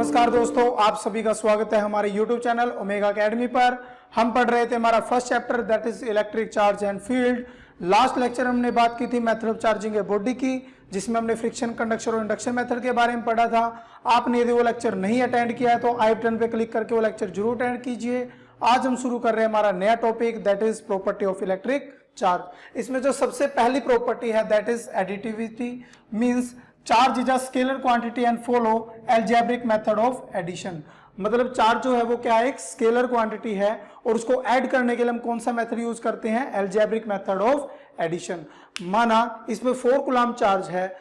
नमस्कार दोस्तों, आप सभी का स्वागत है हमारे YouTube चैनल ओमेगा एकेडमी पर। हम पढ़ रहे थे हमारा first chapter that is electric charge and field. Last lecture हमने बात की थी method of charging a body की, जिसमें हमने फ्रिक्शन, कंडक्शन और इंडक्शन मेथड के बारे में पढ़ा था। आपने यदि वो लेक्चर नहीं अटेंड किया है तो आई बटन पे क्लिक करके वो लेक्चर जरूर अटेंड कीजिए। आज हम शुरू कर रहे हैं हमारा नया topic that is property of electric charge. इसमें जो सबसे पहली प्रॉपर्टी है that is additivity, means charge is a scalar quantity and follow algebraic method of addition. मतलब चार्ज जो है वो क्या है, एक स्केलर क्वांटिटी है और उसको ऐड करने के लिए हम कौन सा मेथड यूज करते हैं, अलजेब्रिक मेथड ऑफ एडिशन। माना इसमें 4 कूलम चार्ज है,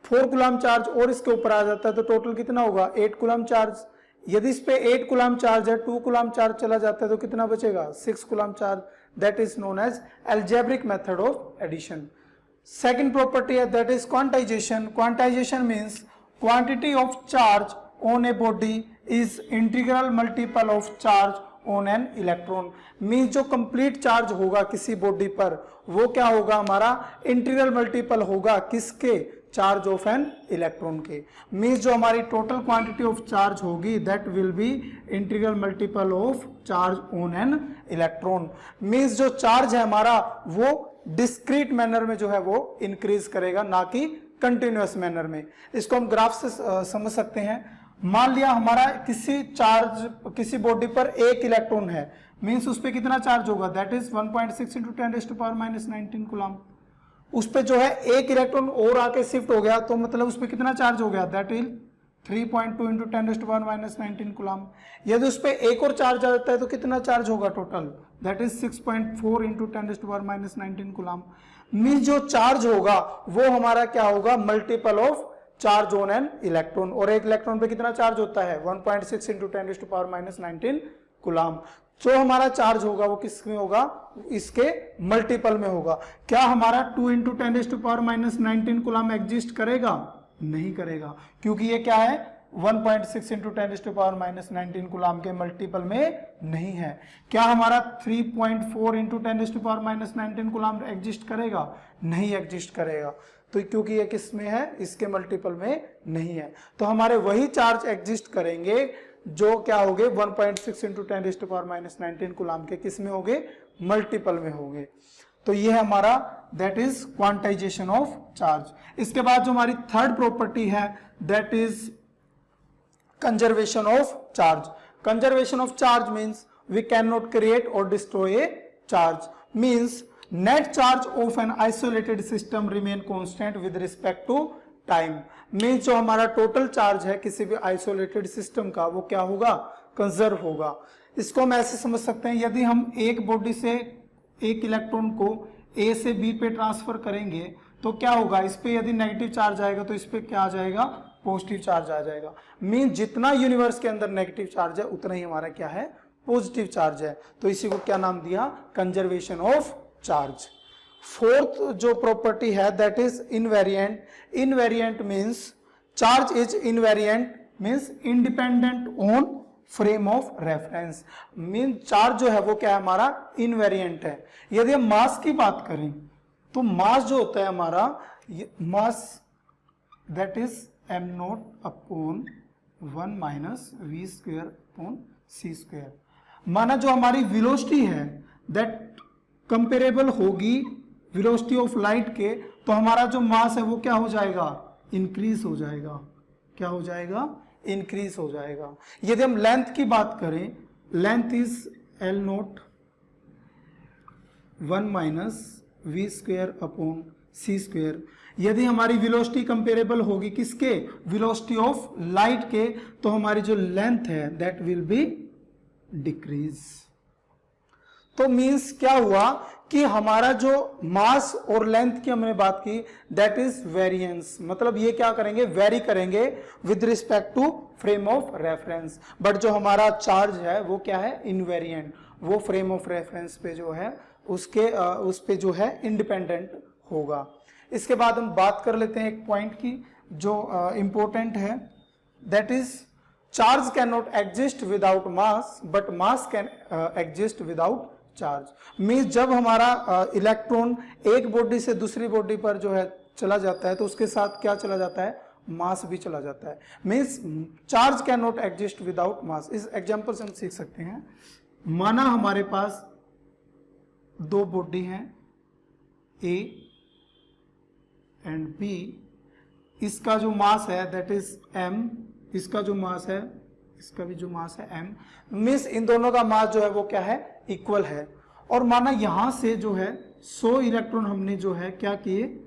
4 कूलम चार्ज और इसके ऊपर आ जाता है तो टोटल कितना होगा 8 कूलम चार्ज। यदि इस पे 8 कूलम चार्ज है, 2 कूलम चार्ज चला जाता है तो कितना बचेगा 6 coulomb charge. That is known as algebraic method of addition. Second property है that is quantization. Quantization means quantity of charge on a body is integral multiple of charge on an electron. Means जो complete charge होगा किसी body पर वो क्या होगा, हमारा integral multiple होगा किसके, चार्ज ऑफ एन इलेक्ट्रॉन के। मीन्स जो हमारी टोटल क्वांटिटी ऑफ चार्ज होगी that will be integral multiple of charge on an electron. Means जो चार्ज है हमारा वो डिस्क्रीट मैनर में जो है वो इंक्रीज करेगा, ना कि कंटिन्यूअस मैनर में। इसको हम ग्राफ से समझ सकते हैं। मान लिया हमारा किसी बॉडी पर 1 इलेक्ट्रॉन है, मीन्स उस पर कितना चार्ज होगा, दैट इज 1.6 × 10⁻⁻19 कूलम। उस पर जो है 1 इलेक्ट्रॉन और आके शिफ्ट हो गया तो मतलब उस पर कितना चार्ज हो गया, दैट इज 3.2 × 10⁻⁻19 कूलम। यदि उस पर एक और चार्ज आ जाता है तो कितना चार्ज होगा total, that is 6.4 × 10⁻⁻19 coulomb. Means जो चार्ज होगा वो हमारा क्या होगा, multiple of charge on an electron. और एक इलेक्ट्रॉन पे कितना चार्ज होता है 1.6 × 10⁻⁻19 कूलम। जो हमारा चार्ज होगा वो किसमें होगा, इसके मल्टीपल में होगा। क्या हमारा 2 × 10⁻⁻19 कूलम एग्जिस्ट करेगा, नहीं करेगा, क्योंकि ये क्या है 1.6 × 10⁻⁻19 कूलम के मल्टीपल में नहीं है। क्या हमारा 3.4 × 10⁻⁻19 कूलम एग्जिस्ट करेगा, नहीं एग्जिस्ट करेगा, तो क्योंकि ये किस में है, इसके मल्टीपल में नहीं है। तो हमारे वही चार्ज एग्जिस्ट करेंगे जो क्या होंगे 1.6 × 10⁻⁻19 कूलम के किस में होंगे, मल्टीपल में होंगे। तो ये है हमारा that is quantization of charge. इसके बाद जो हमारी थर्ड प्रॉपर्टी है that is conservation of charge. Conservation of charge means we can not create और destroy a charge. Means net charge of an isolated system remain constant with respect to time. Means जो हमारा total charge है किसी भी isolated system का वो क्या होगा, कंजर्व होगा। इसको हम ऐसे समझ सकते हैं, यदि हम एक बॉडी से एक इलेक्ट्रॉन को ए से बी पे ट्रांसफर करेंगे तो क्या होगा, इस पे यदि नेगेटिव चार्ज आएगा तो इस पे क्या आ जाएगा, पॉजिटिव चार्ज आ जाएगा। मीन जितना यूनिवर्स के अंदर नेगेटिव चार्ज है उतना ही हमारा क्या है, पॉजिटिव चार्ज है। तो इसी को क्या नाम दिया, कंजर्वेशन ऑफ चार्ज। फोर्थ जो प्रॉपर्टी है that is invariant. Invariant means charge is invariant means independent on frame of reference. Mean charge जो है वो क्या है, हमारा इनवेरिएंट है। यदि हम मास की बात करें तो मास जो होता है हमारा, mass that is m0/1 - v²/c²। माना जो हमारी वेलोसिटी है दैट कंपेरेबल होगी वेलोसिटी ऑफ लाइट के, तो हमारा जो मास है वो क्या हो जाएगा, इंक्रीज हो जाएगा। क्या हो जाएगा, इंक्रीज हो जाएगा। यदि हम लेंथ की बात करें, लेंथ इज L0/1 - v²/c²। यदि हमारी वेलोसिटी कंपेरेबल होगी किसके, वेलोसिटी ऑफ लाइट के, तो हमारी जो लेंथ है दैट विल बी डिक्रीज। तो मींस क्या हुआ कि हमारा जो मास और लेंथ की हमने बात की दैट इज वेरिएंस। मतलब ये क्या करेंगे, वेरी करेंगे with respect to frame of reference. But जो हमारा चार्ज है वो क्या है, इनवेरिएंट। वो फ्रेम ऑफ रेफरेंस पे जो है उसके उस पे जो है इंडिपेंडेंट होगा। इसके बाद हम बात कर लेते हैं एक पॉइंट की जो इंपॉर्टेंट है, that is charge can not exist without mass but mass can exist without charge. Means जब हमारा इलेक्ट्रॉन एक बॉडी से दूसरी बॉडी पर जो है चला जाता है तो उसके साथ क्या चला जाता है, मास भी चला जाता है। Means charge can not exist without mass. इस एग्जांपल से हम सीख सकते हैं, माना हमारे पास दो बॉडी हैं ए एंड बी, इसका जो मास है दैट इज m, इसका जो मास है, इसका भी जो मास है m, मीन्स इन दोनों का मास जो है वो क्या है, इक्वल है। और माना यहां से जो है 100 इलेक्ट्रॉन हमने जो है क्या किए,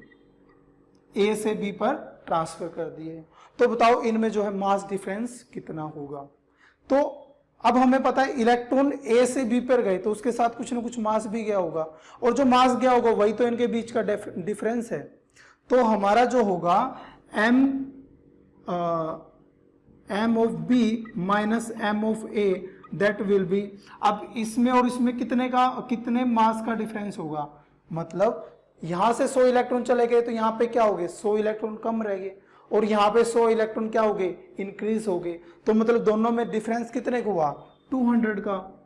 ए से बी पर ट्रांसफर कर दिए, तो बताओ इनमें जो है मास डिफरेंस कितना होगा। तो अब हमें पता है इलेक्ट्रॉन ए से बी पर गए तो उसके साथ कुछ ना कुछ मास भी गया होगा, और जो मास गया होगा वही तो इनके बीच का डिफरेंस है। तो हमारा जो होगा m of b minus m of a that will be, अब इसमें और इसमें कितने मास का डिफरेंस होगा, मतलब यहां से 100 इलेक्ट्रॉन चले गए तो यहाँ पे क्या हो गए, 100 इलेक्ट्रॉन कम रह गए, और यहाँ पे 100 इलेक्ट्रॉन क्या हो गए, इंक्रीज हो गए। तो मतलब दोनों में डिफरेंस कितने का हुआ, 200 का,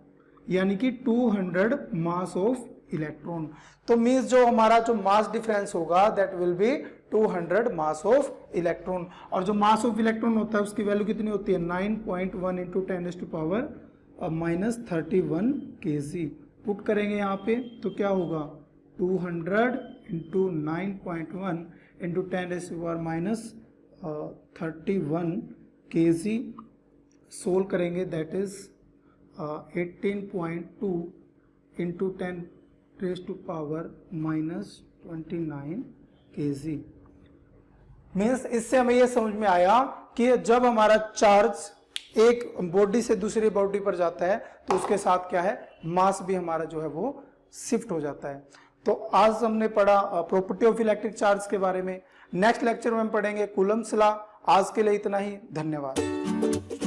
यानी कि 200 मास ऑफ इलेक्ट्रॉन। तो मींस जो हमारा जो मास डिफरेंस होगा that will be 200 mass of electron. और जो मास ऑफ इलेक्ट्रॉन होता है उसकी वैल्यू कितनी होती है, 9.1 इंटू 10⁻31 kg। पुट करेंगे यहाँ पे तो क्या होगा, 200 इंटू 9.1 इंटू 10⁻31 kg। सोल्व करेंगे that is 18.2 into 10⁻29 kg। Means इससे हमें यह समझ में आया कि जब हमारा चार्ज एक बॉडी से दूसरी बॉडी पर जाता है तो उसके साथ क्या है, मास भी हमारा जो है वो शिफ्ट हो जाता है। तो आज हमने पढ़ा प्रॉपर्टी ऑफ इलेक्ट्रिक चार्ज के बारे में। नेक्स्ट लेक्चर में हम पढ़ेंगे कूलम्ब्स लॉ। आज के लिए इतना ही, धन्यवाद।